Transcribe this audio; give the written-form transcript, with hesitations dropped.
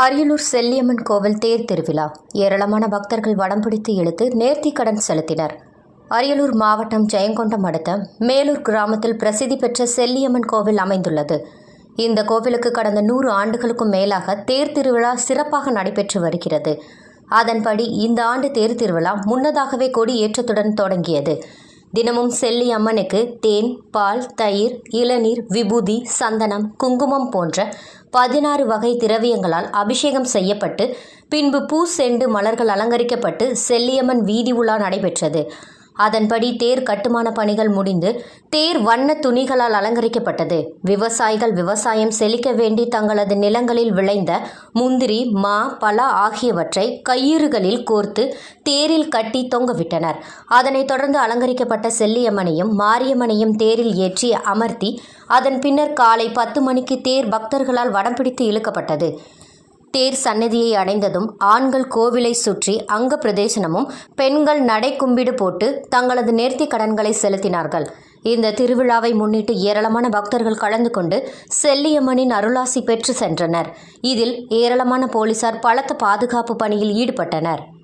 அரியலூர் செல்லியம்மன் கோவில் தேர் திருவிழா. ஏராளமான பக்தர்கள் வடம் பிடித்து இழுத்து நேர்த்திக்கடன் செலுத்தினர். அரியலூர் மாவட்டம் ஜெயங்கொண்டம் அடுத்த மேலூர் கிராமத்தில் பிரசித்தி பெற்ற செல்லியம்மன் கோவில் அமைந்துள்ளது. இந்த கோவிலுக்கு கடந்த 100 ஆண்டுகளுக்கும் மேலாக தேர் திருவிழா சிறப்பாக நடைபெற்று வருகிறது. அதன்படி இந்த ஆண்டு தேர் திருவிழா முன்னதாகவே கொடியேற்றத்துடன் தொடங்கியது. தினமும் செல்லி அம்மனுக்கு தேன், பால், தயிர், இளநீர், விபூதி, சந்தனம், குங்குமம் போன்ற 16 வகை திரவியங்களால் அபிஷேகம் செய்யப்பட்டு பின்பு பூ, செண்டு, மலர்கள் அலங்கரிக்கப்பட்டு செல்லியம்மன் வீதி உலா நடைபெற்றது. அதன்படி தேர் கட்டுமான பணிகள் முடிந்து தேர் வண்ண துணிகளால் அலங்கரிக்கப்பட்டது. விவசாயிகள் விவசாயம் செழிக்க வேண்டி தங்களது நிலங்களில் விளைந்த முந்திரி, மா, பலா ஆகியவற்றை கயிறுகளில் கோர்த்து தேரில் கட்டி தொங்கவிட்டனர். அதனைத் தொடர்ந்து அலங்கரிக்கப்பட்ட செல்லியம்மனையும் மாரியம்மனையும் தேரில் ஏற்றி அமர்த்தி அதன் பின்னர் காலை 10 மணிக்கு தேர் பக்தர்களால் வடம் பிடித்து இழுக்கப்பட்டது. தேர் சன்னதியை அடைந்ததும் ஆண்கள் கோவிலை சுற்றி அங்க பிரதேசனமும், பெண்கள் நடை கும்பிடு போட்டு தங்களது நேர்த்தி கடன்களை செலுத்தினார்கள். இந்த திருவிழாவை முன்னிட்டு ஏராளமான பக்தர்கள் கலந்து கொண்டு செல்லியம்மனின் அருளாசி பெற்று சென்றனர். இதில் ஏராளமான போலீசார் பலத்த பாதுகாப்பு பணியில் ஈடுபட்டனர்.